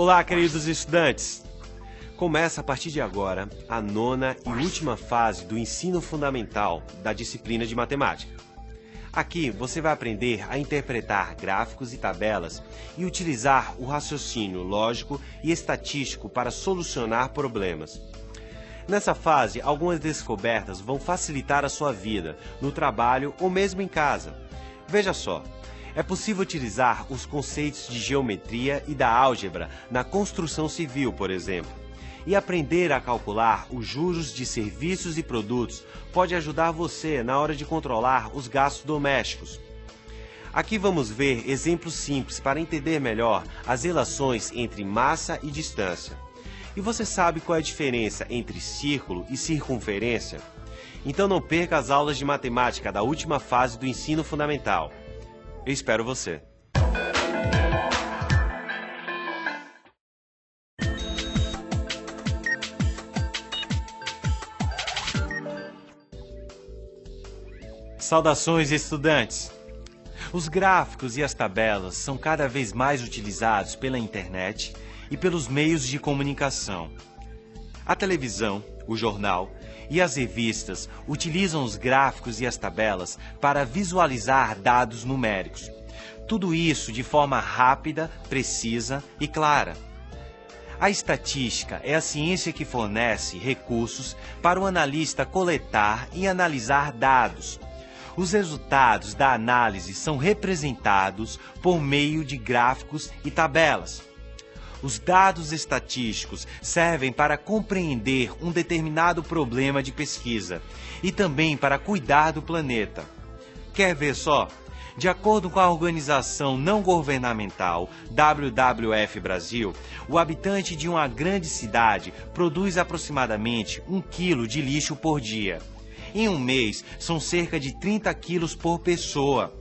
Olá, queridos estudantes! Começa a partir de agora a 9ª e última fase do ensino fundamental da disciplina de matemática. Aqui você vai aprender a interpretar gráficos e tabelas e utilizar o raciocínio lógico e estatístico para solucionar problemas. Nessa fase, algumas descobertas vão facilitar a sua vida, no trabalho ou mesmo em casa. Veja só, é possível utilizar os conceitos de geometria e da álgebra na construção civil, por exemplo. E aprender a calcular os juros de serviços e produtos pode ajudar você na hora de controlar os gastos domésticos. Aqui vamos ver exemplos simples para entender melhor as relações entre massa e distância. E você sabe qual é a diferença entre círculo e circunferência? Então não perca as aulas de matemática da última fase do ensino fundamental. Eu espero você! Saudações, estudantes! Os gráficos e as tabelas são cada vez mais utilizados pela internet e pelos meios de comunicação. A televisão, o jornal e as revistas utilizam os gráficos e as tabelas para visualizar dados numéricos. Tudo isso de forma rápida, precisa e clara. A estatística é a ciência que fornece recursos para o analista coletar e analisar dados. Os resultados da análise são representados por meio de gráficos e tabelas. Os dados estatísticos servem para compreender um determinado problema de pesquisa e também para cuidar do planeta. Quer ver só? De acordo com a organização não governamental WWF Brasil, o habitante de uma grande cidade produz aproximadamente 1 quilo de lixo por dia. Em um mês, são cerca de 30 quilos por pessoa.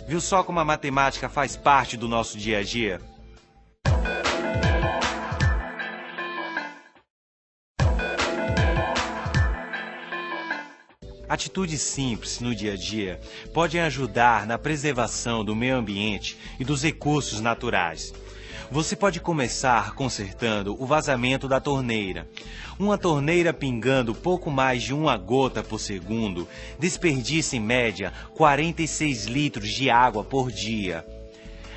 Viu só como a matemática faz parte do nosso dia a dia? Atitudes simples no dia a dia podem ajudar na preservação do meio ambiente e dos recursos naturais. Você pode começar consertando o vazamento da torneira. Uma torneira pingando pouco mais de 1 gota por segundo desperdiça em média 46 litros de água por dia.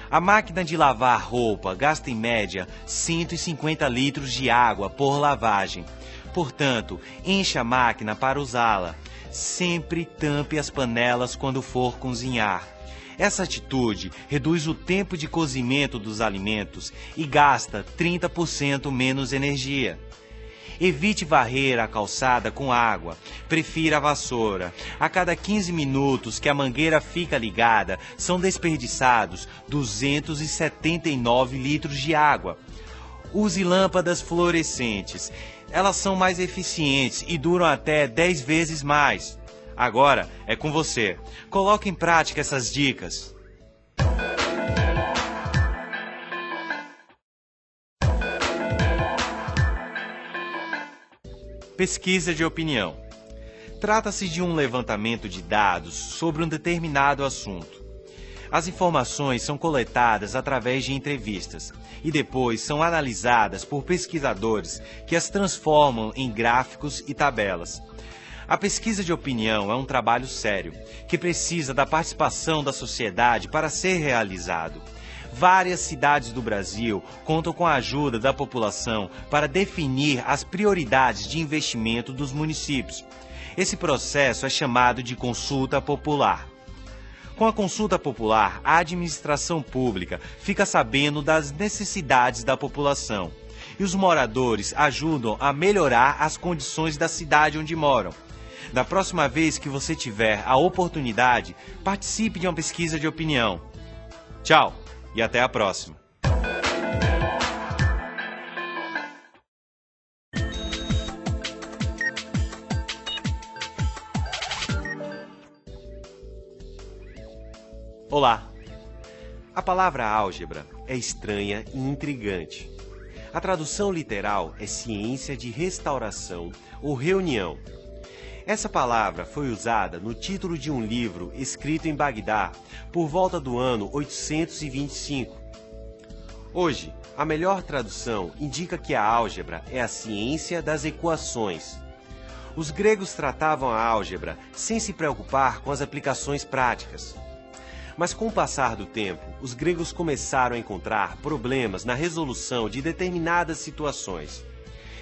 A máquina de lavar roupa gasta em média 150 litros de água por lavagem. Portanto, encha a máquina para usá-la. Sempre tampe as panelas quando for cozinhar. Essa atitude reduz o tempo de cozimento dos alimentos e gasta 30% menos energia. Evite varrer a calçada com água. Prefira a vassoura. A cada 15 minutos que a mangueira fica ligada, são desperdiçados 279 litros de água. Use lâmpadas fluorescentes. Elas são mais eficientes e duram até 10 vezes mais. Agora é com você. Coloque em prática essas dicas. Pesquisa de opinião. Trata-se de um levantamento de dados sobre um determinado assunto. As informações são coletadas através de entrevistas e depois são analisadas por pesquisadores que as transformam em gráficos e tabelas. A pesquisa de opinião é um trabalho sério, que precisa da participação da sociedade para ser realizado. Várias cidades do Brasil contam com a ajuda da população para definir as prioridades de investimento dos municípios. Esse processo é chamado de consulta popular. Com a consulta popular, a administração pública fica sabendo das necessidades da população e os moradores ajudam a melhorar as condições da cidade onde moram. Da próxima vez que você tiver a oportunidade, participe de uma pesquisa de opinião. Tchau e até a próxima! Olá! A palavra álgebra é estranha e intrigante. A tradução literal é ciência de restauração ou reunião. Essa palavra foi usada no título de um livro escrito em Bagdá por volta do ano 825. Hoje, A melhor tradução indica que a álgebra é a ciência das equações. Os gregos tratavam a álgebra sem se preocupar com as aplicações práticas. Mas com o passar do tempo, os gregos começaram a encontrar problemas na resolução de determinadas situações.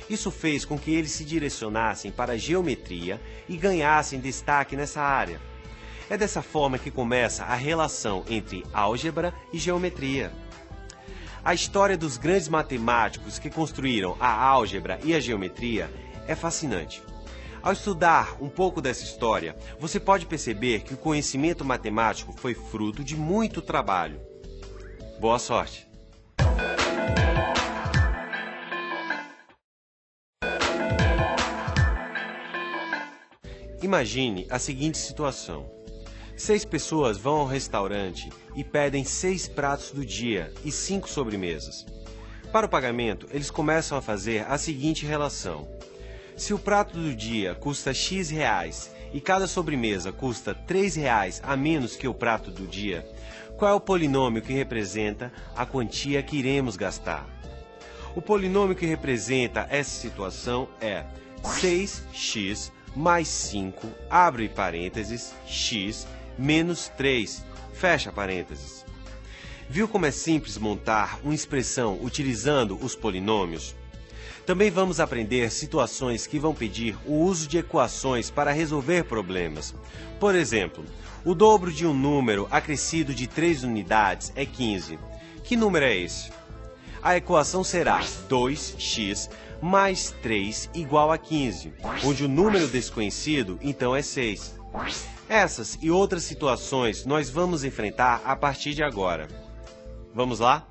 Isso fez com que eles se direcionassem para a geometria e ganhassem destaque nessa área. É dessa forma que começa a relação entre álgebra e geometria. A história dos grandes matemáticos que construíram a álgebra e a geometria é fascinante. Ao estudar um pouco dessa história, você pode perceber que o conhecimento matemático foi fruto de muito trabalho. Boa sorte! Imagine a seguinte situação. 6 pessoas vão ao restaurante e pedem 6 pratos do dia e 5 sobremesas. Para o pagamento, eles começam a fazer a seguinte relação. Se o prato do dia custa X reais e cada sobremesa custa 3 reais a menos que o prato do dia, qual é o polinômio que representa a quantia que iremos gastar? O polinômio que representa essa situação é 6x mais 5, abre parênteses, x, menos 3, fecha parênteses. Viu como é simples montar uma expressão utilizando os polinômios? Também vamos aprender situações que vão pedir o uso de equações para resolver problemas. Por exemplo, o dobro de um número acrescido de 3 unidades é 15. Que número é esse? A equação será 2x mais 3 igual a 15, onde o número desconhecido então é 6. Essas e outras situações nós vamos enfrentar a partir de agora. Vamos lá?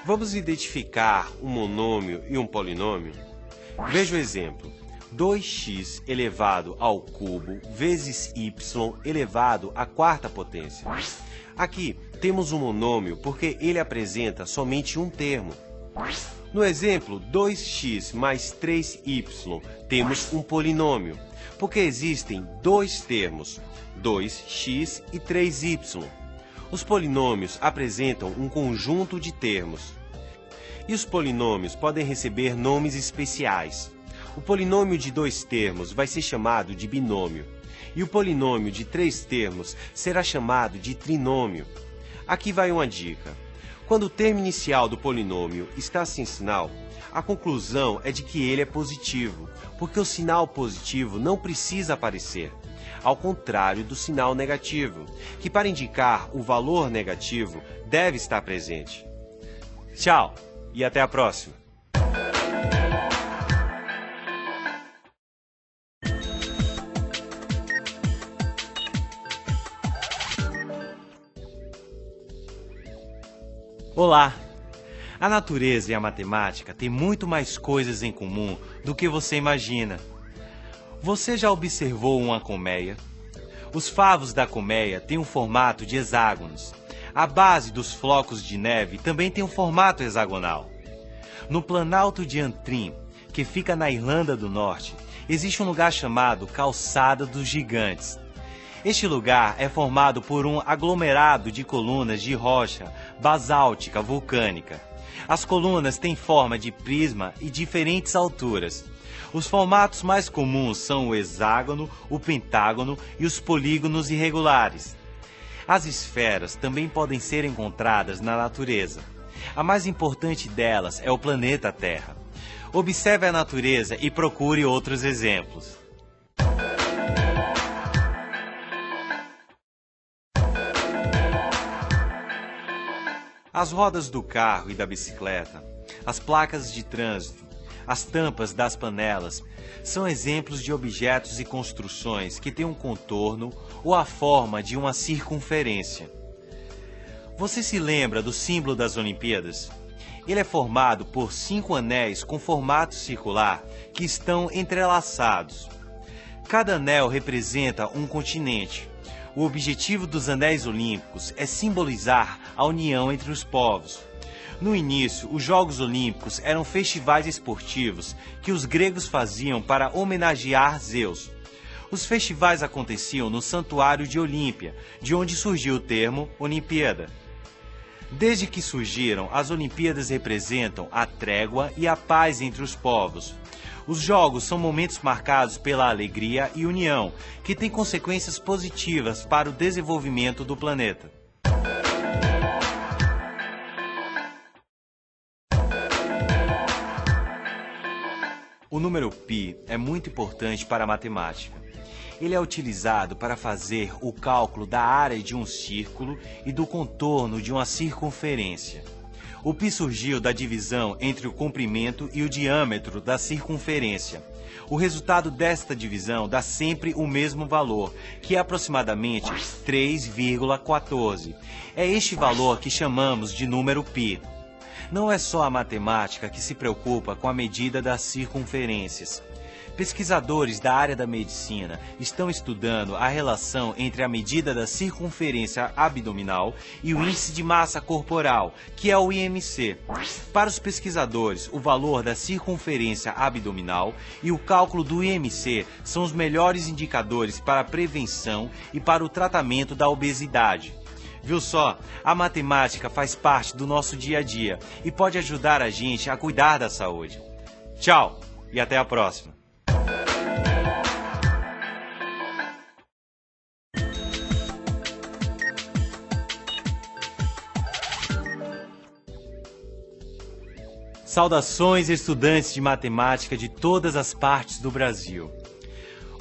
Vamos identificar um monômio e um polinômio? Veja o exemplo. 2x elevado ao cubo vezes y elevado à quarta potência. Aqui temos um monômio porque ele apresenta somente um termo. No exemplo 2x mais 3y, temos um polinômio, porque existem 2 termos, 2x e 3y. Os polinômios apresentam um conjunto de termos. E os polinômios podem receber nomes especiais. O polinômio de 2 termos vai ser chamado de binômio, e o polinômio de 3 termos será chamado de trinômio. Aqui vai uma dica. Quando o termo inicial do polinômio está sem sinal, a conclusão é de que ele é positivo, porque o sinal positivo não precisa aparecer, ao contrário do sinal negativo, que para indicar o valor negativo deve estar presente. Tchau e até a próxima! Olá! A natureza e a matemática têm muito mais coisas em comum do que você imagina. Você já observou uma colmeia? Os favos da colmeia têm um formato de hexágonos. A base dos flocos de neve também tem um formato hexagonal. No Planalto de Antrim, que fica na Irlanda do Norte, existe um lugar chamado Calçada dos Gigantes. Este lugar é formado por um aglomerado de colunas de rocha basáltica vulcânica. As colunas têm forma de prisma e diferentes alturas. Os formatos mais comuns são o hexágono, o pentágono e os polígonos irregulares. As esferas também podem ser encontradas na natureza. A mais importante delas é o planeta Terra. Observe a natureza e procure outros exemplos. As rodas do carro e da bicicleta, as placas de trânsito, as tampas das panelas são exemplos de objetos e construções que têm um contorno ou a forma de uma circunferência. Você se lembra do símbolo das Olimpíadas? Ele é formado por 5 anéis com formato circular que estão entrelaçados. Cada anel representa um continente. O objetivo dos anéis olímpicos é simbolizar a união entre os povos. No início, os Jogos Olímpicos eram festivais esportivos que os gregos faziam para homenagear Zeus. Os festivais aconteciam no Santuário de Olímpia, de onde surgiu o termo Olimpíada. Desde que surgiram, as Olimpíadas representam a trégua e a paz entre os povos. Os jogos são momentos marcados pela alegria e união, que têm consequências positivas para o desenvolvimento do planeta. O número π é muito importante para a matemática. Ele é utilizado para fazer o cálculo da área de um círculo e do contorno de uma circunferência. O π surgiu da divisão entre o comprimento e o diâmetro da circunferência. O resultado desta divisão dá sempre o mesmo valor, que é aproximadamente 3,14. É este valor que chamamos de número π. Não é só a matemática que se preocupa com a medida das circunferências. Pesquisadores da área da medicina estão estudando a relação entre a medida da circunferência abdominal e o índice de massa corporal, que é o IMC. Para os pesquisadores, o valor da circunferência abdominal e o cálculo do IMC são os melhores indicadores para a prevenção e para o tratamento da obesidade. Viu só? A matemática faz parte do nosso dia a dia e pode ajudar a gente a cuidar da saúde. Tchau e até a próxima! Saudações, estudantes de matemática de todas as partes do Brasil.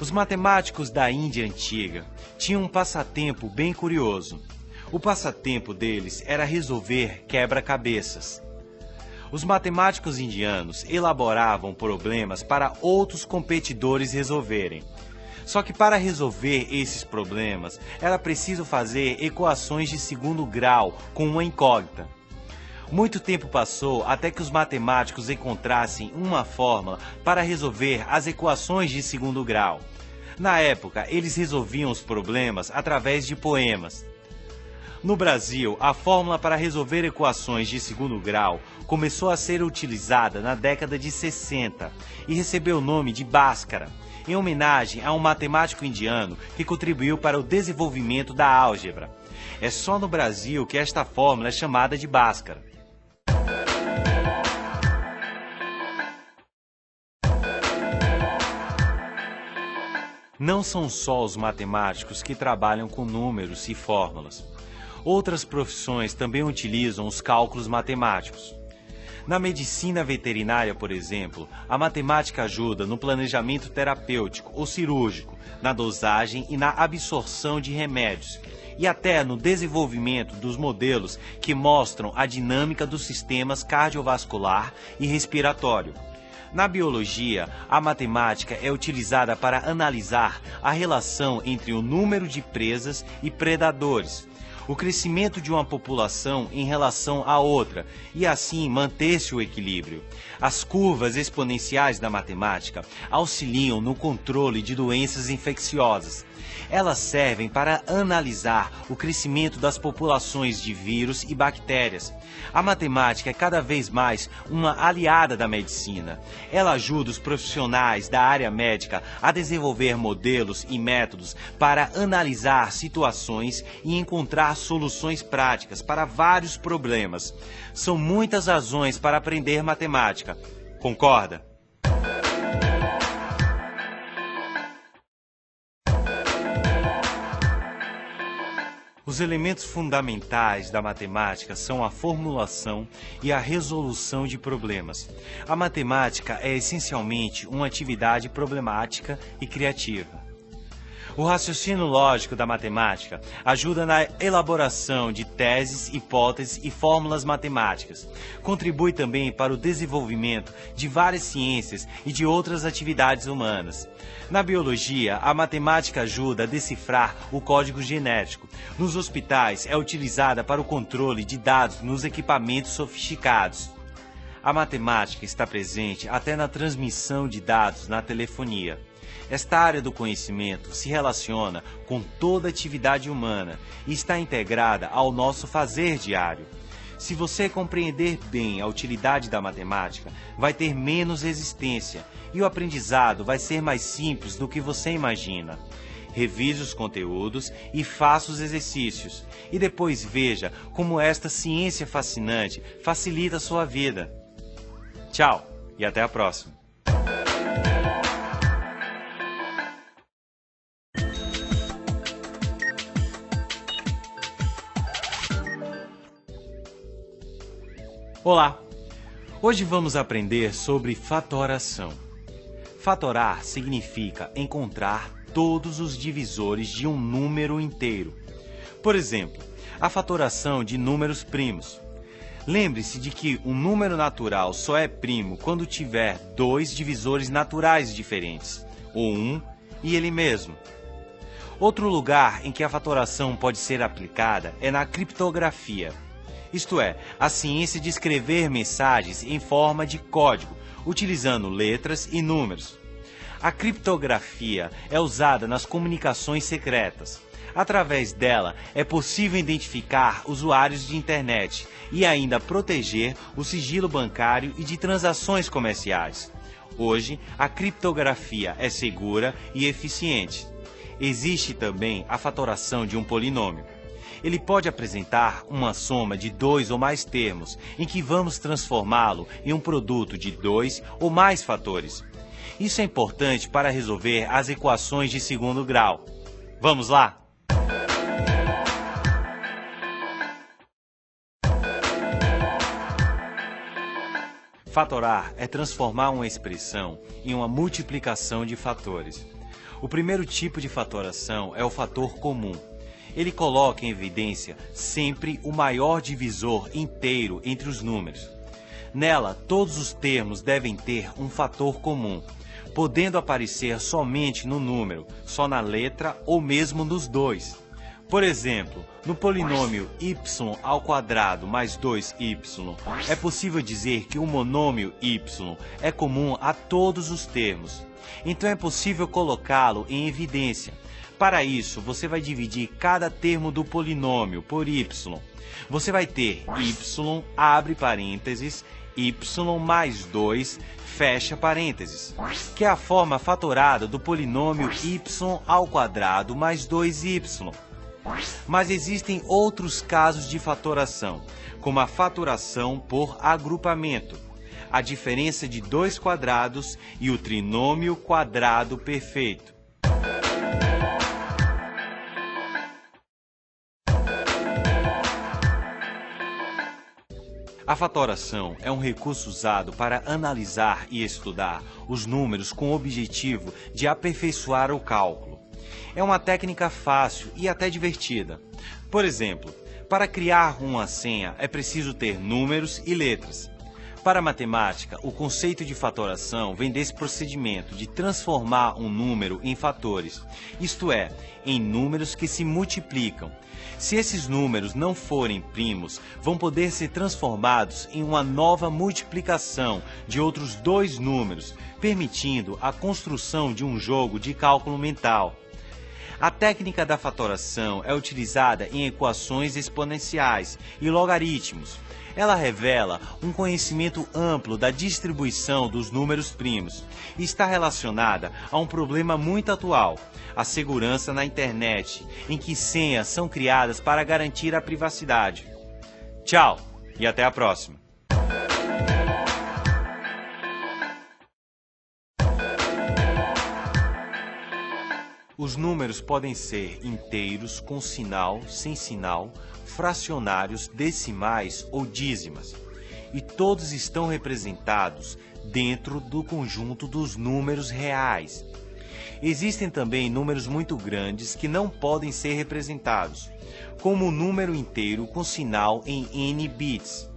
Os matemáticos da Índia antiga tinham um passatempo bem curioso. O passatempo deles era resolver quebra-cabeças. Os matemáticos indianos elaboravam problemas para outros competidores resolverem. Só que para resolver esses problemas, era preciso fazer equações de segundo grau com uma incógnita. Muito tempo passou até que os matemáticos encontrassem uma fórmula para resolver as equações de segundo grau. Na época, eles resolviam os problemas através de poemas. No Brasil, a fórmula para resolver equações de segundo grau começou a ser utilizada na década de 60 e recebeu o nome de Bhaskara, em homenagem a um matemático indiano que contribuiu para o desenvolvimento da álgebra. É só no Brasil que esta fórmula é chamada de Bhaskara. Não são só os matemáticos que trabalham com números e fórmulas. Outras profissões também utilizam os cálculos matemáticos. Na medicina veterinária, por exemplo, a matemática ajuda no planejamento terapêutico ou cirúrgico, na dosagem e na absorção de remédios, e até no desenvolvimento dos modelos que mostram a dinâmica dos sistemas cardiovascular e respiratório. Na biologia, a matemática é utilizada para analisar a relação entre o número de presas e predadores, o crescimento de uma população em relação à outra, e assim manter-se o equilíbrio. As curvas exponenciais da matemática auxiliam no controle de doenças infecciosas. Elas servem para analisar o crescimento das populações de vírus e bactérias. A matemática é cada vez mais uma aliada da medicina. Ela ajuda os profissionais da área médica a desenvolver modelos e métodos para analisar situações e encontrar soluções práticas para vários problemas. São muitas razões para aprender matemática. Concorda? Os elementos fundamentais da matemática são a formulação e a resolução de problemas. A matemática é essencialmente uma atividade problemática e criativa. O raciocínio lógico da matemática ajuda na elaboração de teses, hipóteses e fórmulas matemáticas. Contribui também para o desenvolvimento de várias ciências e de outras atividades humanas. Na biologia, a matemática ajuda a decifrar o código genético. Nos hospitais, é utilizada para o controle de dados nos equipamentos sofisticados. A matemática está presente até na transmissão de dados na telefonia. Esta área do conhecimento se relaciona com toda a atividade humana e está integrada ao nosso fazer diário. Se você compreender bem a utilidade da matemática, vai ter menos resistência e o aprendizado vai ser mais simples do que você imagina. Revise os conteúdos e faça os exercícios. E depois veja como esta ciência fascinante facilita a sua vida. Tchau e até a próxima. Olá! Hoje vamos aprender sobre fatoração. Fatorar significa encontrar todos os divisores de um número inteiro. Por exemplo, a fatoração de números primos. Lembre-se de que um número natural só é primo quando tiver dois divisores naturais diferentes, ou um e ele mesmo. Outro lugar em que a fatoração pode ser aplicada é na criptografia. Isto é, a ciência de escrever mensagens em forma de código, utilizando letras e números. A criptografia é usada nas comunicações secretas. Através dela, é possível identificar usuários de internet e ainda proteger o sigilo bancário e de transações comerciais. Hoje, a criptografia é segura e eficiente. Existe também a fatoração de um polinômio. Ele pode apresentar uma soma de dois ou mais termos, em que vamos transformá-lo em um produto de dois ou mais fatores. Isso é importante para resolver as equações de segundo grau. Vamos lá? Fatorar é transformar uma expressão em uma multiplicação de fatores. O primeiro tipo de fatoração é o fator comum. Ele coloca em evidência sempre o maior divisor inteiro entre os números. Nela, todos os termos devem ter um fator comum, podendo aparecer somente no número, só na letra ou mesmo nos dois. Por exemplo, no polinômio y² mais 2y, é possível dizer que o monômio y é comum a todos os termos. Então é possível colocá-lo em evidência. Para isso, você vai dividir cada termo do polinômio por y. Você vai ter y, abre parênteses, y mais 2, fecha parênteses, que é a forma fatorada do polinômio y² mais 2y. Mas existem outros casos de fatoração, como a fatoração por agrupamento, a diferença de dois quadrados e o trinômio quadrado perfeito. A fatoração é um recurso usado para analisar e estudar os números com o objetivo de aperfeiçoar o cálculo. É uma técnica fácil e até divertida. Por exemplo, para criar uma senha é preciso ter números e letras. Para a matemática, o conceito de fatoração vem desse procedimento de transformar um número em fatores, isto é, em números que se multiplicam. Se esses números não forem primos, vão poder ser transformados em uma nova multiplicação de outros dois números, permitindo a construção de um jogo de cálculo mental. A técnica da fatoração é utilizada em equações exponenciais e logaritmos. Ela revela um conhecimento amplo da distribuição dos números primos e está relacionada a um problema muito atual, a segurança na internet, em que senhas são criadas para garantir a privacidade. Tchau e até a próxima! Os números podem ser inteiros com sinal, sem sinal, fracionários, decimais ou dízimas, e todos estão representados dentro do conjunto dos números reais. Existem também números muito grandes que não podem ser representados, como o número inteiro com sinal em n bits.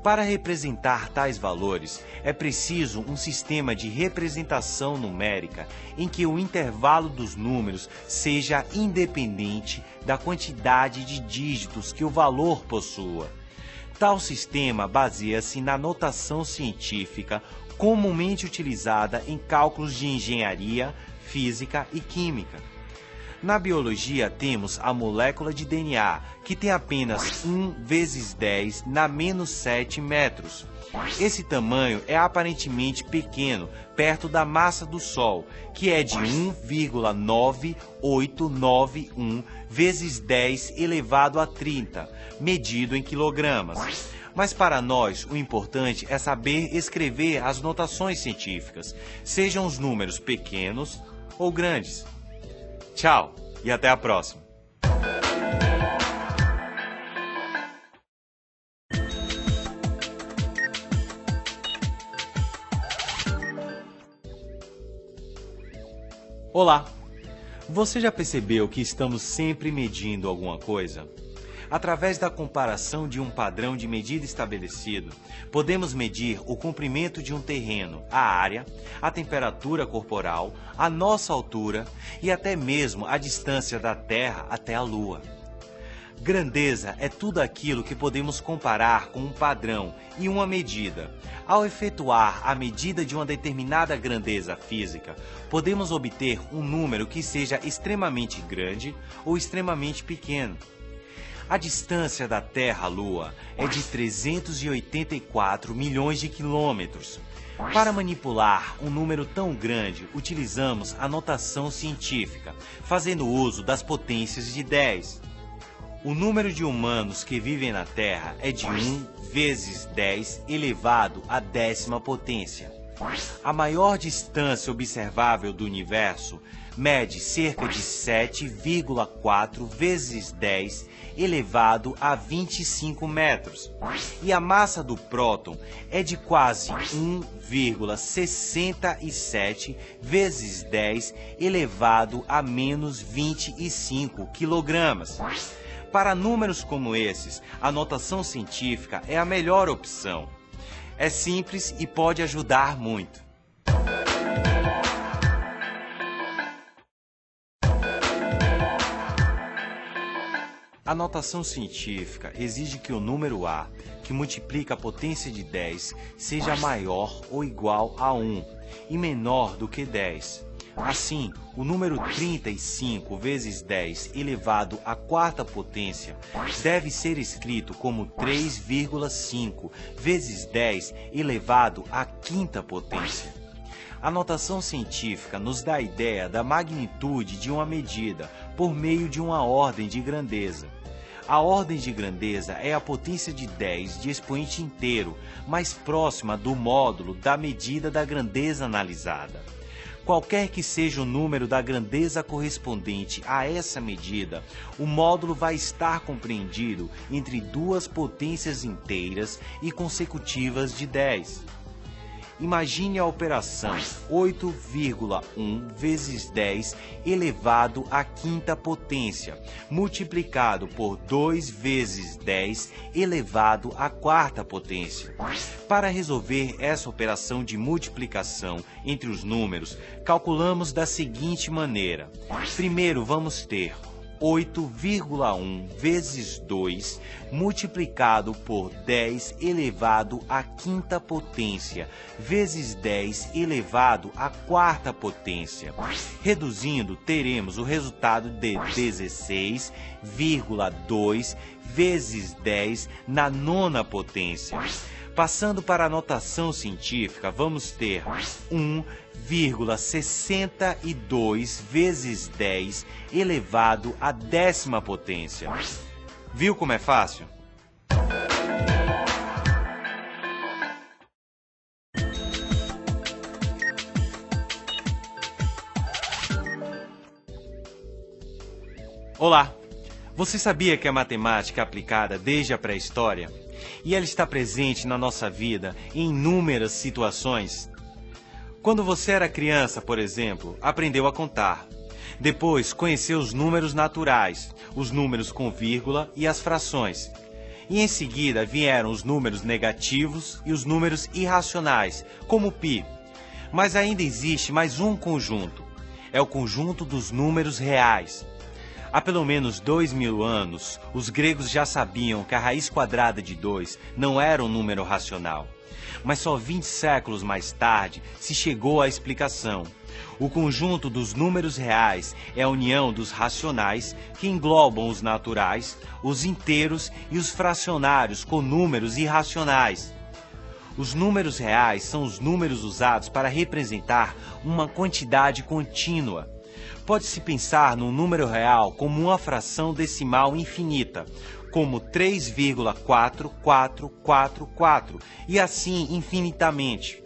Para representar tais valores, é preciso um sistema de representação numérica em que o intervalo dos números seja independente da quantidade de dígitos que o valor possua. Tal sistema baseia-se na notação científica comumente utilizada em cálculos de engenharia, física e química. Na biologia temos a molécula de DNA, que tem apenas 1 vezes 10 na menos 7 metros. Esse tamanho é aparentemente pequeno, perto da massa do Sol, que é de 1,9891 vezes 10 elevado a 30, medido em quilogramas. Mas para nós, o importante é saber escrever as notações científicas, sejam os números pequenos ou grandes. Tchau e até a próxima! Olá! Você já percebeu que estamos sempre medindo alguma coisa? Através da comparação de um padrão de medida estabelecido, podemos medir o comprimento de um terreno, a área, a temperatura corporal, a nossa altura e até mesmo a distância da Terra até a Lua. Grandeza é tudo aquilo que podemos comparar com um padrão e uma medida. Ao efetuar a medida de uma determinada grandeza física, podemos obter um número que seja extremamente grande ou extremamente pequeno. A distância da Terra à Lua é de 384 milhões de quilômetros. Para manipular um número tão grande, utilizamos a notação científica, fazendo uso das potências de 10. O número de humanos que vivem na Terra é de 1 vezes 10 elevado à 10ª potência. A maior distância observável do universo mede cerca de 7,4 vezes 10 elevado a 25 metros. E a massa do próton é de quase 1,67 vezes 10 elevado a menos 25 quilogramas. Para números como esses, a notação científica é a melhor opção. É simples e pode ajudar muito. A notação científica exige que o número A, que multiplica a potência de 10, seja maior ou igual a 1 e menor do que 10. Assim, o número 35 vezes 10 elevado à 4ª potência deve ser escrito como 3,5 vezes 10 elevado à 5ª potência. A notação científica nos dá a ideia da magnitude de uma medida por meio de uma ordem de grandeza. A ordem de grandeza é a potência de 10 de expoente inteiro, mais próxima do módulo da medida da grandeza analisada. Qualquer que seja o número da grandeza correspondente a essa medida, o módulo vai estar compreendido entre duas potências inteiras e consecutivas de 10. Imagine a operação 8,1 vezes 10 elevado à 5ª potência, multiplicado por 2 vezes 10 elevado à 4ª potência. Para resolver essa operação de multiplicação entre os números, calculamos da seguinte maneira. Primeiro vamos ter 8,1 vezes 2 multiplicado por 10 elevado à 5ª potência vezes 10 elevado à 4ª potência. Reduzindo, teremos o resultado de 16,2 vezes 10 na 9ª potência. Passando para a notação científica, vamos ter 1,62 vezes 10 elevado à 10ª potência. Viu como é fácil? Olá! Você sabia que a matemática é aplicada desde a pré-história? E ela está presente na nossa vida em inúmeras situações? Quando você era criança, por exemplo, aprendeu a contar. Depois, conheceu os números naturais, os números com vírgula e as frações. E em seguida vieram os números negativos e os números irracionais, como o π. Mas ainda existe mais um conjunto. É o conjunto dos números reais. Há pelo menos 2000 anos, os gregos já sabiam que a raiz quadrada de 2 não era um número racional. Mas só 20 séculos mais tarde se chegou à explicação. O conjunto dos números reais é a união dos racionais, que englobam os naturais, os inteiros e os fracionários com números irracionais. Os números reais são os números usados para representar uma quantidade contínua. Pode-se pensar num número real como uma fração decimal infinita, como 3,4444 e assim infinitamente.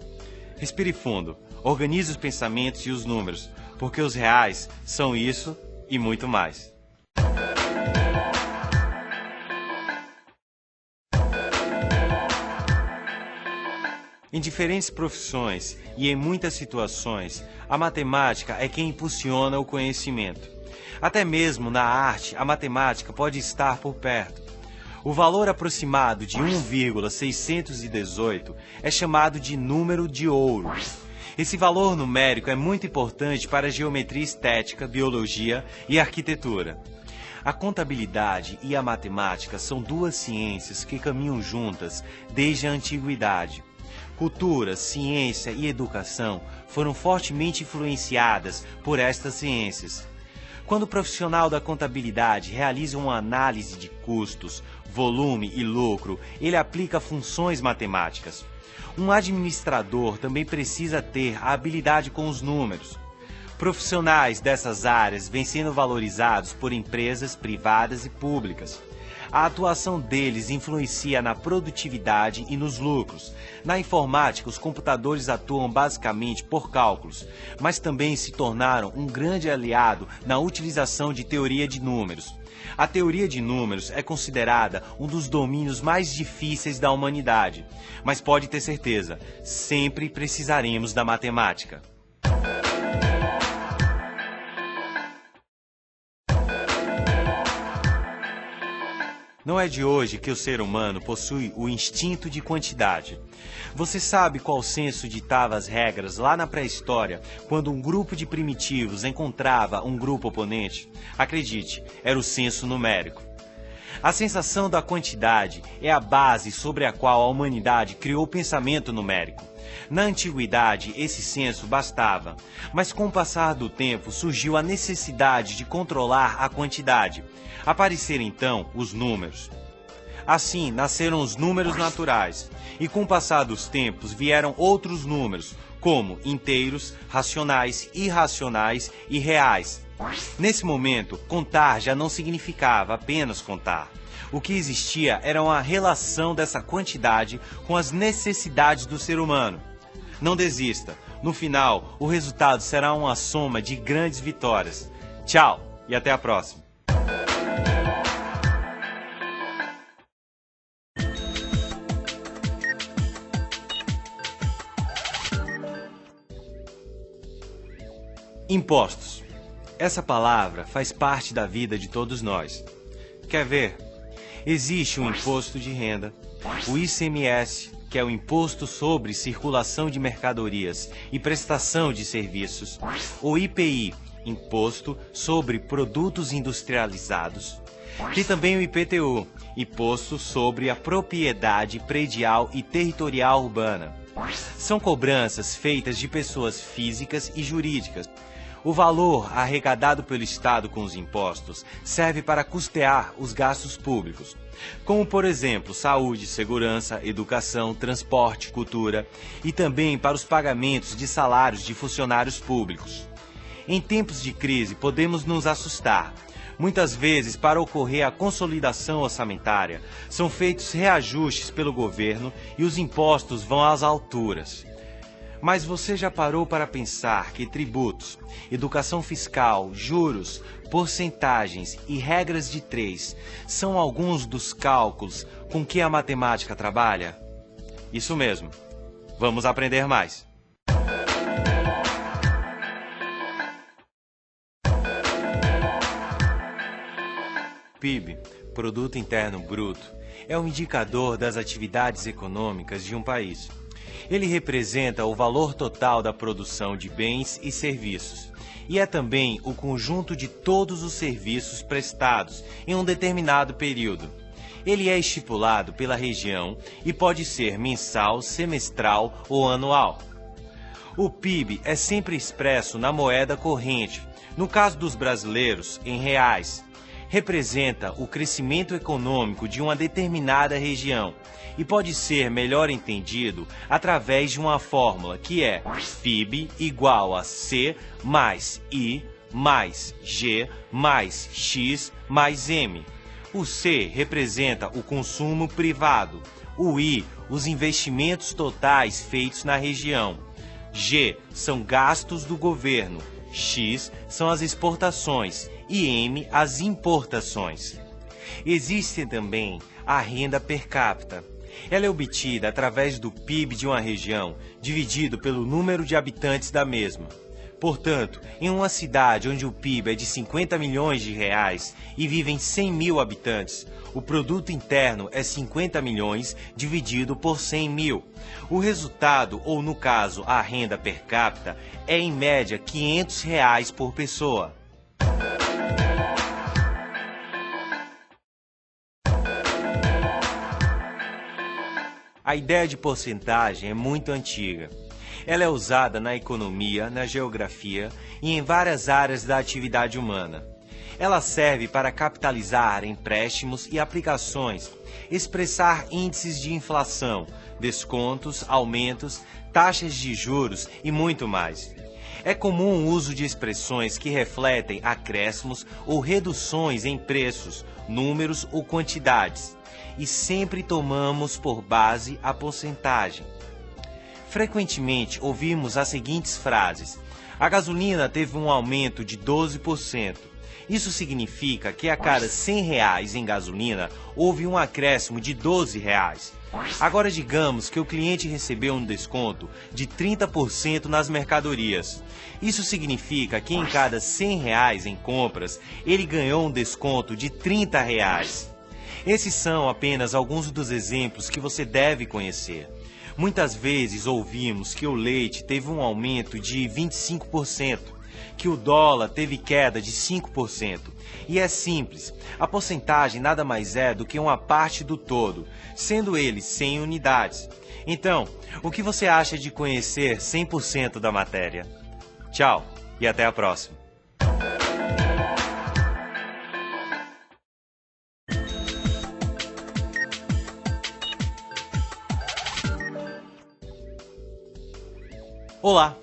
Respire fundo, organize os pensamentos e os números, porque os reais são isso e muito mais. Em diferentes profissões e em muitas situações, a matemática é quem impulsiona o conhecimento. Até mesmo na arte, a matemática pode estar por perto. O valor aproximado de 1,618 é chamado de número de ouro. Esse valor numérico é muito importante para a geometria estética, biologia e arquitetura. A contabilidade e a matemática são duas ciências que caminham juntas desde a antiguidade. Cultura, ciência e educação foram fortemente influenciadas por estas ciências. Quando o profissional da contabilidade realiza uma análise de custos, volume e lucro, ele aplica funções matemáticas. Um administrador também precisa ter a habilidade com os números. Profissionais dessas áreas vêm sendo valorizados por empresas privadas e públicas. A atuação deles influencia na produtividade e nos lucros. Na informática, os computadores atuam basicamente por cálculos, mas também se tornaram um grande aliado na utilização de teoria de números. A teoria de números é considerada um dos domínios mais difíceis da humanidade, mas pode ter certeza, sempre precisaremos da matemática. Não é de hoje que o ser humano possui o instinto de quantidade. Você sabe qual senso ditava as regras lá na pré-história, quando um grupo de primitivos encontrava um grupo oponente? Acredite, era o senso numérico. A sensação da quantidade é a base sobre a qual a humanidade criou o pensamento numérico. Na antiguidade, esse senso bastava, mas com o passar do tempo surgiu a necessidade de controlar a quantidade. Apareceram então os números. Assim nasceram os números naturais, e com o passar dos tempos vieram outros números, como inteiros, racionais, irracionais e reais. Nesse momento, contar já não significava apenas contar. O que existia era uma relação dessa quantidade com as necessidades do ser humano. Não desista. No final, o resultado será uma soma de grandes vitórias. Tchau e até a próxima. Impostos. Essa palavra faz parte da vida de todos nós. Quer ver? Existe o imposto de renda, o ICMS, que é o Imposto sobre Circulação de Mercadorias e Prestação de Serviços, o IPI, Imposto sobre Produtos Industrializados, e também o IPTU, Imposto sobre a Propriedade Predial e Territorial Urbana. São cobranças feitas de pessoas físicas e jurídicas. O valor arrecadado pelo Estado com os impostos serve para custear os gastos públicos, como, por exemplo, saúde, segurança, educação, transporte, cultura, e também para os pagamentos de salários de funcionários públicos. Em tempos de crise, podemos nos assustar. Muitas vezes, para ocorrer a consolidação orçamentária, são feitos reajustes pelo governo e os impostos vão às alturas. Mas você já parou para pensar que tributos, educação fiscal, juros, porcentagens e regras de 3 são alguns dos cálculos com que a matemática trabalha? Isso mesmo. Vamos aprender mais. PIB, Produto Interno Bruto, é um indicador das atividades econômicas de um país. Ele representa o valor total da produção de bens e serviços, e é também o conjunto de todos os serviços prestados em um determinado período. Ele é estipulado pela região e pode ser mensal, semestral ou anual. O PIB é sempre expresso na moeda corrente, no caso dos brasileiros, em reais. Representa o crescimento econômico de uma determinada região e pode ser melhor entendido através de uma fórmula que é PIB igual a C mais I mais G mais X mais M. O C representa o consumo privado, o I, os investimentos totais feitos na região, G são gastos do governo, X são as exportações e M as importações. Existe também a renda per capita. Ela é obtida através do PIB de uma região dividido pelo número de habitantes da mesma. Portanto, em uma cidade onde o PIB é de 50 milhões de reais e vivem 100 mil habitantes, o produto interno é 50 milhões dividido por 100 mil. O resultado, ou no caso a renda per capita, é em média 500 reais por pessoa. A ideia de porcentagem é muito antiga. Ela é usada na economia, na geografia e em várias áreas da atividade humana. Ela serve para capitalizar empréstimos e aplicações, expressar índices de inflação, descontos, aumentos, taxas de juros e muito mais. É comum o uso de expressões que refletem acréscimos ou reduções em preços, números ou quantidades, e sempre tomamos por base a porcentagem. Frequentemente ouvimos as seguintes frases: a gasolina teve um aumento de 12%. Isso significa que a cada 100 reais em gasolina houve um acréscimo de 12 reais. Agora digamos que o cliente recebeu um desconto de 30% nas mercadorias. Isso significa que em cada 100 reais em compras, ele ganhou um desconto de 30 reais. Esses são apenas alguns dos exemplos que você deve conhecer. Muitas vezes ouvimos que o leite teve um aumento de 25%, que o dólar teve queda de 5%. E é simples, a porcentagem nada mais é do que uma parte do todo, sendo ele 100 unidades. Então, o que você acha de conhecer 100% da matéria? Tchau e até a próxima. Olá!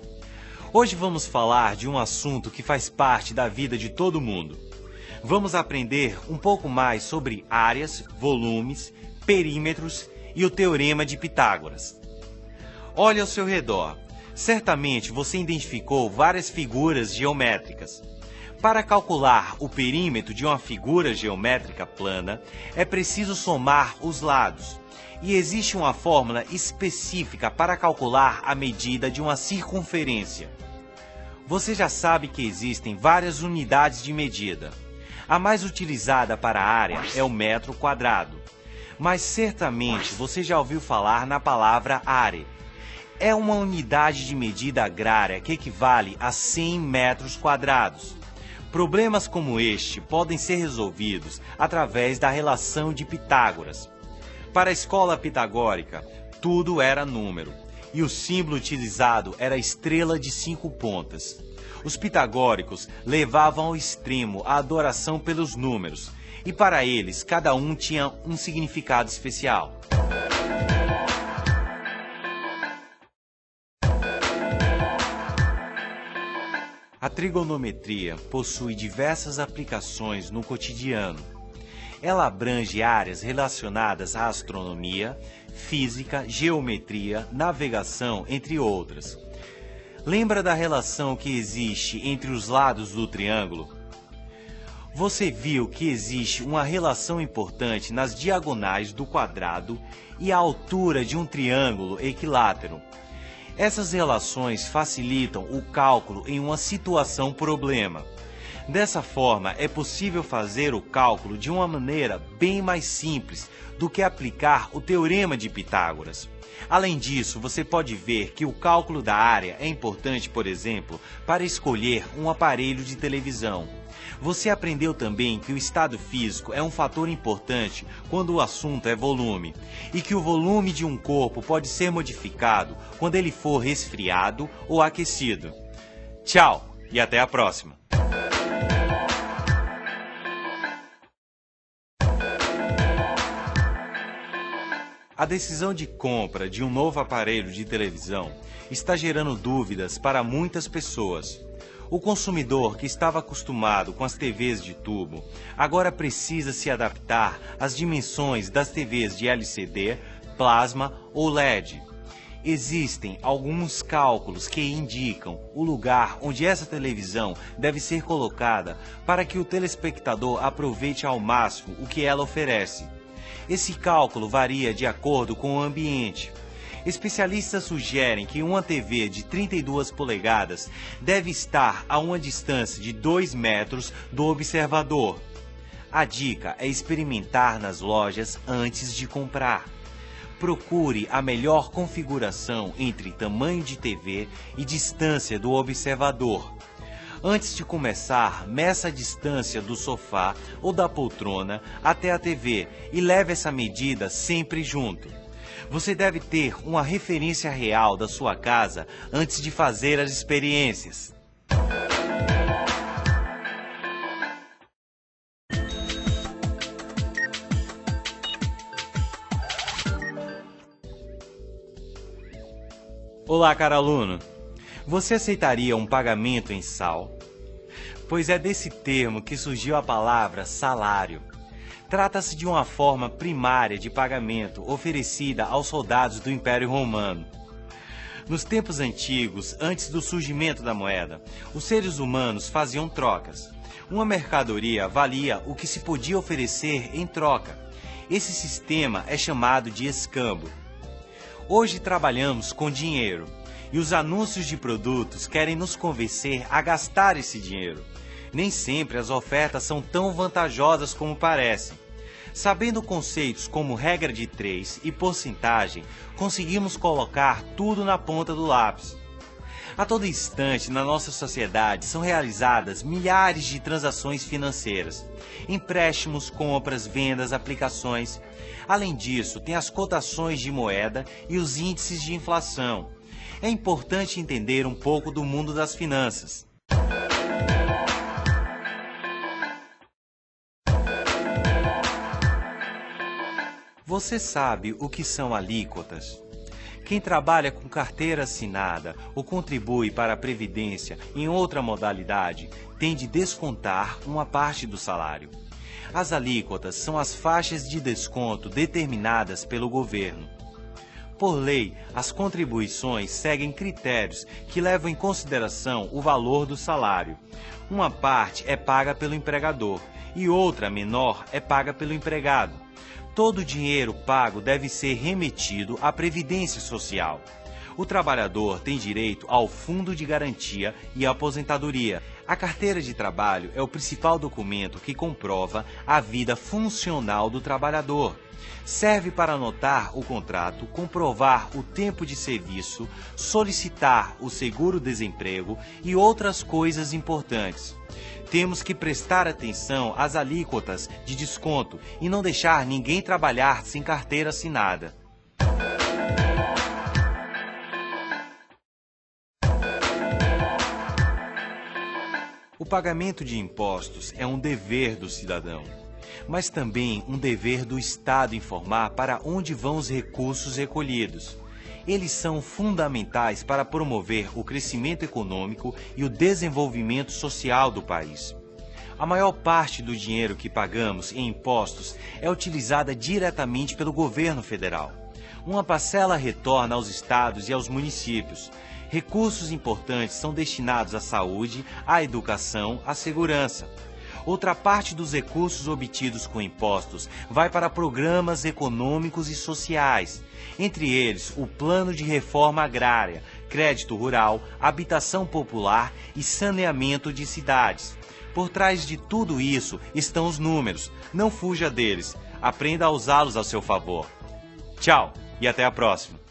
Hoje vamos falar de um assunto que faz parte da vida de todo mundo. Vamos aprender um pouco mais sobre áreas, volumes, perímetros e o Teorema de Pitágoras. Olhe ao seu redor. Certamente você identificou várias figuras geométricas. Para calcular o perímetro de uma figura geométrica plana, é preciso somar os lados. E existe uma fórmula específica para calcular a medida de uma circunferência. Você já sabe que existem várias unidades de medida. A mais utilizada para a área é o metro quadrado. Mas certamente você já ouviu falar na palavra área. É uma unidade de medida agrária que equivale a 100 metros quadrados. Problemas como este podem ser resolvidos através da relação de Pitágoras. Para a escola pitagórica, tudo era número, e o símbolo utilizado era a estrela de 5 pontas. Os pitagóricos levavam ao extremo a adoração pelos números, e para eles cada um tinha um significado especial. A trigonometria possui diversas aplicações no cotidiano. Ela abrange áreas relacionadas à astronomia, física, geometria, navegação, entre outras. Lembra da relação que existe entre os lados do triângulo? Você viu que existe uma relação importante nas diagonais do quadrado e a altura de um triângulo equilátero. Essas relações facilitam o cálculo em uma situação problema. Dessa forma, é possível fazer o cálculo de uma maneira bem mais simples do que aplicar o Teorema de Pitágoras. Além disso, você pode ver que o cálculo da área é importante, por exemplo, para escolher um aparelho de televisão. Você aprendeu também que o estado físico é um fator importante quando o assunto é volume, e que o volume de um corpo pode ser modificado quando ele for resfriado ou aquecido. Tchau e até a próxima! A decisão de compra de um novo aparelho de televisão está gerando dúvidas para muitas pessoas. O consumidor que estava acostumado com as TVs de tubo agora precisa se adaptar às dimensões das TVs de LCD, plasma ou LED. Existem alguns cálculos que indicam o lugar onde essa televisão deve ser colocada para que o telespectador aproveite ao máximo o que ela oferece. Esse cálculo varia de acordo com o ambiente. Especialistas sugerem que uma TV de 32 polegadas deve estar a uma distância de 2 metros do observador. A dica é experimentar nas lojas antes de comprar. Procure a melhor configuração entre tamanho de TV e distância do observador. Antes de começar, meça a distância do sofá ou da poltrona até a TV e leve essa medida sempre junto. Você deve ter uma referência real da sua casa antes de fazer as experiências. Olá, caro aluno! Você aceitaria um pagamento em sal? Pois é desse termo que surgiu a palavra salário. Trata-se de uma forma primária de pagamento oferecida aos soldados do Império Romano. Nos tempos antigos, antes do surgimento da moeda, os seres humanos faziam trocas. Uma mercadoria valia o que se podia oferecer em troca. Esse sistema é chamado de escambo. Hoje trabalhamos com dinheiro. E os anúncios de produtos querem nos convencer a gastar esse dinheiro. Nem sempre as ofertas são tão vantajosas como parecem. Sabendo conceitos como regra de 3 e porcentagem, conseguimos colocar tudo na ponta do lápis. A todo instante na nossa sociedade são realizadas milhares de transações financeiras. Empréstimos, compras, vendas, aplicações. Além disso, tem as cotações de moeda e os índices de inflação. É importante entender um pouco do mundo das finanças. Você sabe o que são alíquotas? Quem trabalha com carteira assinada ou contribui para a Previdência em outra modalidade tem de descontar uma parte do salário. As alíquotas são as faixas de desconto determinadas pelo governo. Por lei, as contribuições seguem critérios que levam em consideração o valor do salário. Uma parte é paga pelo empregador e outra, menor, é paga pelo empregado. Todo o dinheiro pago deve ser remetido à Previdência Social. O trabalhador tem direito ao Fundo de Garantia e Aposentadoria. A carteira de trabalho é o principal documento que comprova a vida funcional do trabalhador. Serve para anotar o contrato, comprovar o tempo de serviço, solicitar o seguro-desemprego e outras coisas importantes. Temos que prestar atenção às alíquotas de desconto e não deixar ninguém trabalhar sem carteira assinada. O pagamento de impostos é um dever do cidadão, mas também um dever do Estado informar para onde vão os recursos recolhidos. Eles são fundamentais para promover o crescimento econômico e o desenvolvimento social do país. A maior parte do dinheiro que pagamos em impostos é utilizada diretamente pelo governo federal. Uma parcela retorna aos estados e aos municípios. Recursos importantes são destinados à saúde, à educação, à segurança. Outra parte dos recursos obtidos com impostos vai para programas econômicos e sociais, entre eles o Plano de Reforma Agrária, Crédito Rural, Habitação Popular e Saneamento de Cidades. Por trás de tudo isso estão os números. Não fuja deles. Aprenda a usá-los ao seu favor. Tchau e até a próxima.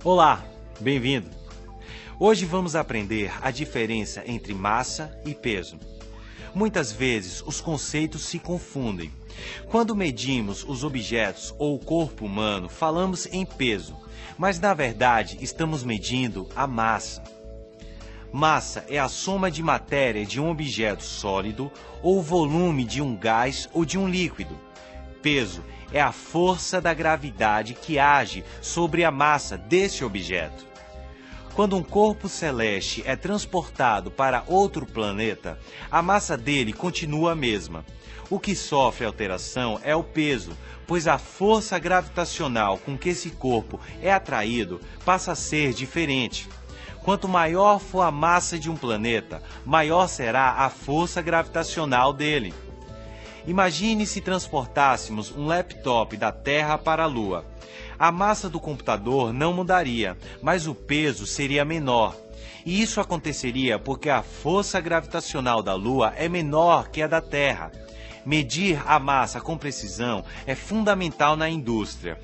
Olá, bem-vindo! Hoje vamos aprender a diferença entre massa e peso. Muitas vezes os conceitos se confundem. Quando medimos os objetos ou o corpo humano, falamos em peso, mas na verdade estamos medindo a massa. Massa é a soma de matéria de um objeto sólido ou o volume de um gás ou de um líquido. Peso é a força da gravidade que age sobre a massa desse objeto. Quando um corpo celeste é transportado para outro planeta, a massa dele continua a mesma. O que sofre alteração é o peso, pois a força gravitacional com que esse corpo é atraído passa a ser diferente. Quanto maior for a massa de um planeta, maior será a força gravitacional dele. Imagine se transportássemos um laptop da Terra para a Lua. A massa do computador não mudaria, mas o peso seria menor. E isso aconteceria porque a força gravitacional da Lua é menor que a da Terra. Medir a massa com precisão é fundamental na indústria.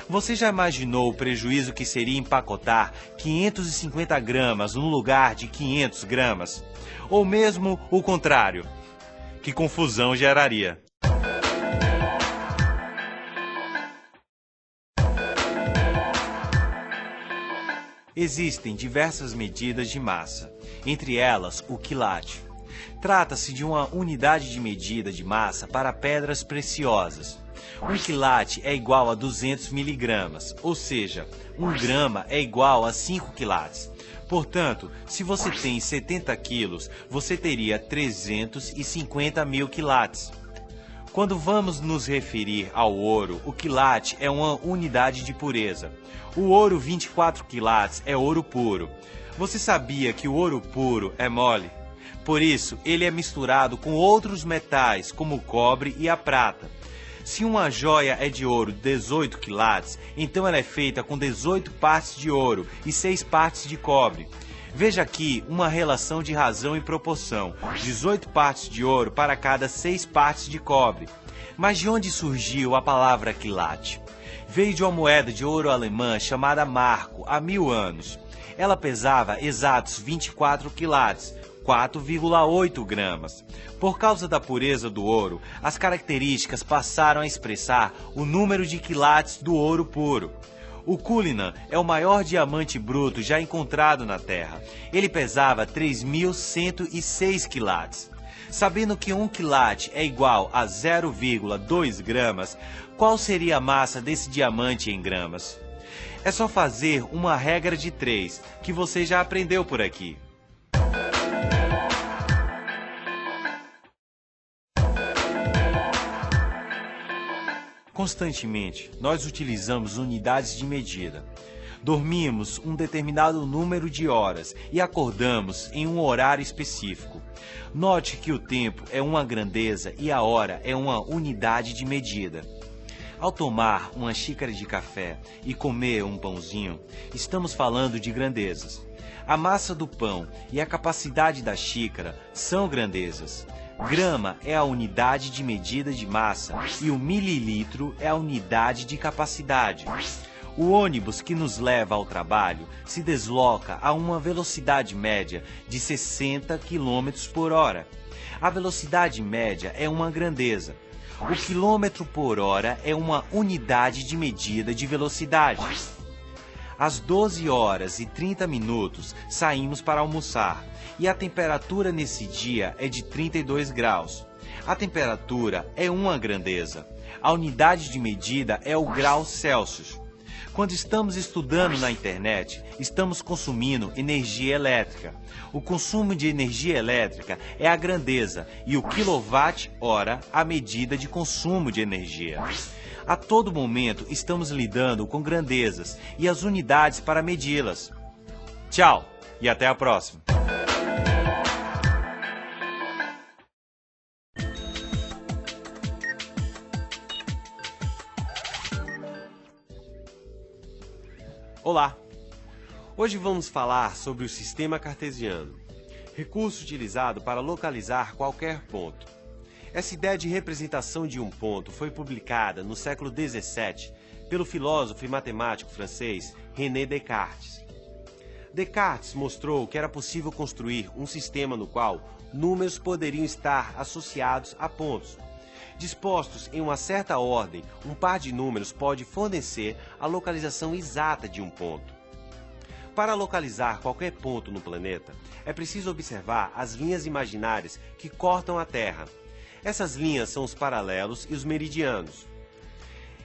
Você já imaginou o prejuízo que seria empacotar 550 gramas no lugar de 500 gramas? Ou mesmo o contrário? Que confusão geraria! Existem diversas medidas de massa, entre elas o quilate. Trata-se de uma unidade de medida de massa para pedras preciosas. Um quilate é igual a 200 miligramas, ou seja, 1 grama é igual a 5 quilates. Portanto, se você tem 70 quilos, você teria 350 mil quilates. Quando vamos nos referir ao ouro, o quilate é uma unidade de pureza. O ouro 24 quilates é ouro puro. Você sabia que o ouro puro é mole? Por isso, ele é misturado com outros metais, como o cobre e a prata. Se uma joia é de ouro 18 quilates, então ela é feita com 18 partes de ouro e 6 partes de cobre. Veja aqui uma relação de razão e proporção, 18 partes de ouro para cada 6 partes de cobre. Mas de onde surgiu a palavra quilate? Veio de uma moeda de ouro alemã chamada marco, há 1000 anos. Ela pesava exatos 24 quilates, 4,8 gramas. Por causa da pureza do ouro, as características passaram a expressar o número de quilates do ouro puro. O Cullinan é o maior diamante bruto já encontrado na Terra. Ele pesava 3.106 quilates. Sabendo que 1 quilate é igual a 0,2 gramas, qual seria a massa desse diamante em gramas? É só fazer uma regra de 3, que você já aprendeu por aqui. Constantemente, nós utilizamos unidades de medida. Dormimos um determinado número de horas e acordamos em um horário específico. Note que o tempo é uma grandeza e a hora é uma unidade de medida. Ao tomar uma xícara de café e comer um pãozinho, estamos falando de grandezas. A massa do pão e a capacidade da xícara são grandezas. Grama é a unidade de medida de massa e o mililitro é a unidade de capacidade. O ônibus que nos leva ao trabalho se desloca a uma velocidade média de 60 km por hora. A velocidade média é uma grandeza. O quilômetro por hora é uma unidade de medida de velocidade. Às 12 horas e 30 minutos saímos para almoçar e a temperatura nesse dia é de 32 graus. A temperatura é uma grandeza. A unidade de medida é o grau Celsius. Quando estamos estudando na internet, estamos consumindo energia elétrica. O consumo de energia elétrica é a grandeza e o quilowatt-hora a medida de consumo de energia. A todo momento estamos lidando com grandezas e as unidades para medi-las. Tchau e até a próxima! Olá! Hoje vamos falar sobre o sistema cartesiano, recurso utilizado para localizar qualquer ponto. Essa ideia de representação de um ponto foi publicada no século XVII pelo filósofo e matemático francês René Descartes. Descartes mostrou que era possível construir um sistema no qual números poderiam estar associados a pontos. Dispostos em uma certa ordem, um par de números pode fornecer a localização exata de um ponto. Para localizar qualquer ponto no planeta, é preciso observar as linhas imaginárias que cortam a Terra. Essas linhas são os paralelos e os meridianos.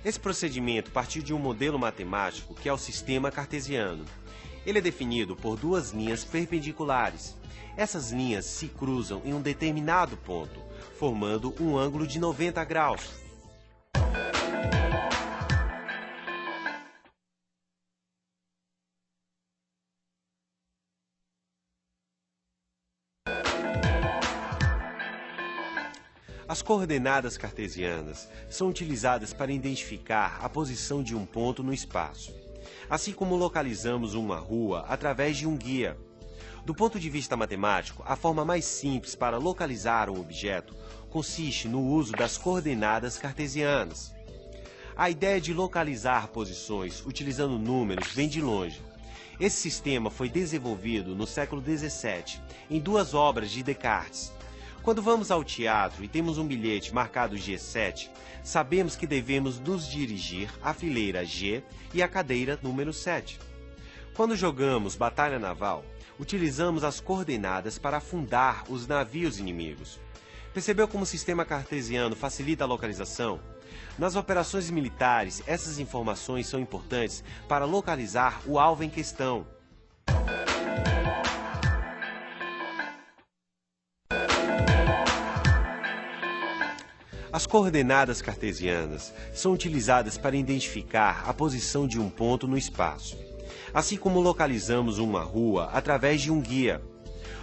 Esse procedimento partiu de um modelo matemático que é o sistema cartesiano. Ele é definido por duas linhas perpendiculares. Essas linhas se cruzam em um determinado ponto, formando um ângulo de 90 graus. As coordenadas cartesianas são utilizadas para identificar a posição de um ponto no espaço, assim como localizamos uma rua através de um guia. Do ponto de vista matemático, a forma mais simples para localizar um objeto consiste no uso das coordenadas cartesianas. A ideia de localizar posições utilizando números vem de longe. Esse sistema foi desenvolvido no século XVII, em duas obras de Descartes. Quando vamos ao teatro e temos um bilhete marcado G7, sabemos que devemos nos dirigir à fileira G e à cadeira número 7. Quando jogamos batalha naval, utilizamos as coordenadas para afundar os navios inimigos. Percebeu como o sistema cartesiano facilita a localização? Nas operações militares, essas informações são importantes para localizar o alvo em questão. As coordenadas cartesianas são utilizadas para identificar a posição de um ponto no espaço, assim como localizamos uma rua através de um guia.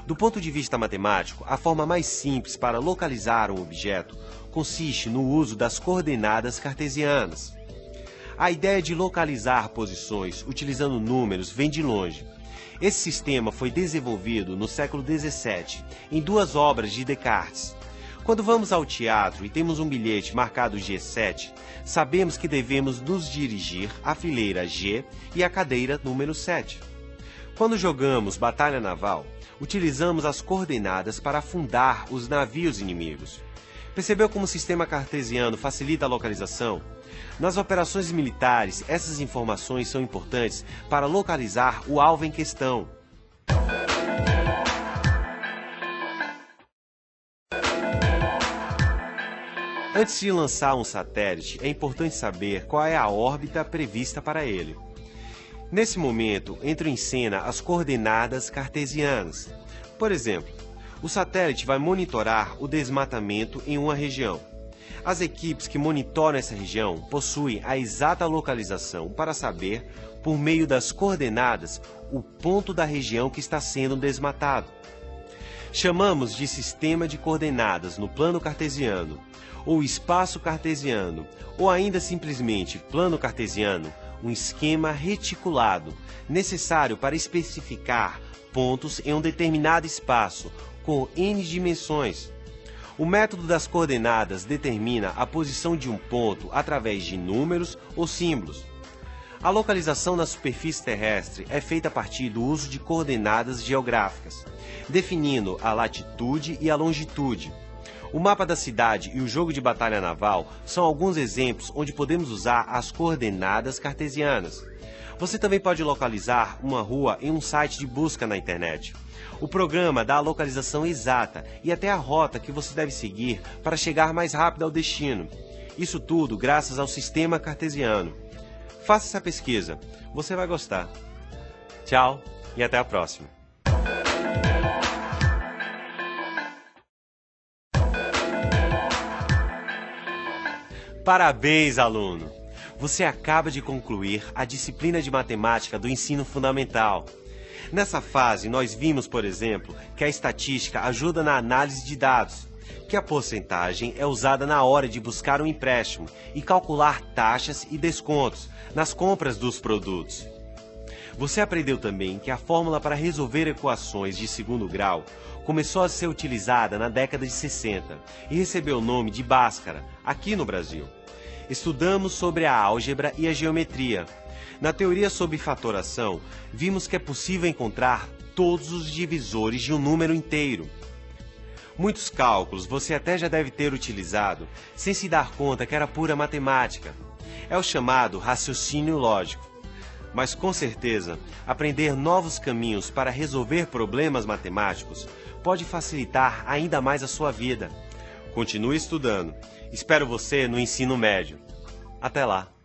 Do ponto de vista matemático, a forma mais simples para localizar um objeto consiste no uso das coordenadas cartesianas. A ideia de localizar posições utilizando números vem de longe. Esse sistema foi desenvolvido no século XVII, em duas obras de Descartes. Quando vamos ao teatro e temos um bilhete marcado G7, sabemos que devemos nos dirigir à fileira G e à cadeira número 7. Quando jogamos batalha naval, utilizamos as coordenadas para afundar os navios inimigos. Percebeu como o sistema cartesiano facilita a localização? Nas operações militares, essas informações são importantes para localizar o alvo em questão. Antes de lançar um satélite, é importante saber qual é a órbita prevista para ele. Nesse momento, entram em cena as coordenadas cartesianas. Por exemplo, o satélite vai monitorar o desmatamento em uma região. As equipes que monitoram essa região possuem a exata localização para saber, por meio das coordenadas, o ponto da região que está sendo desmatado. Chamamos de sistema de coordenadas no plano cartesiano, ou espaço cartesiano, ou ainda simplesmente plano cartesiano, um esquema reticulado, necessário para especificar pontos em um determinado espaço, com n dimensões. O método das coordenadas determina a posição de um ponto através de números ou símbolos. A localização na superfície terrestre é feita a partir do uso de coordenadas geográficas, definindo a latitude e a longitude. O mapa da cidade e o jogo de batalha naval são alguns exemplos onde podemos usar as coordenadas cartesianas. Você também pode localizar uma rua em um site de busca na internet. O programa dá a localização exata e até a rota que você deve seguir para chegar mais rápido ao destino. Isso tudo graças ao sistema cartesiano. Faça essa pesquisa, você vai gostar. Tchau e até a próxima. Parabéns, aluno! Você acaba de concluir a disciplina de matemática do ensino fundamental. Nessa fase, nós vimos, por exemplo, que a estatística ajuda na análise de dados, que a porcentagem é usada na hora de buscar um empréstimo e calcular taxas e descontos nas compras dos produtos. Você aprendeu também que a fórmula para resolver equações de segundo grau começou a ser utilizada na década de 60 e recebeu o nome de Bhaskara, aqui no Brasil. estudamos sobre a álgebra e a geometria. Na teoria sobre fatoração, vimos que é possível encontrar todos os divisores de um número inteiro. Muitos cálculos você até já deve ter utilizado sem se dar conta que era pura matemática. É o chamado raciocínio lógico. Mas com certeza, aprender novos caminhos para resolver problemas matemáticos pode facilitar ainda mais a sua vida. Continue estudando. Espero você no ensino médio. Até lá!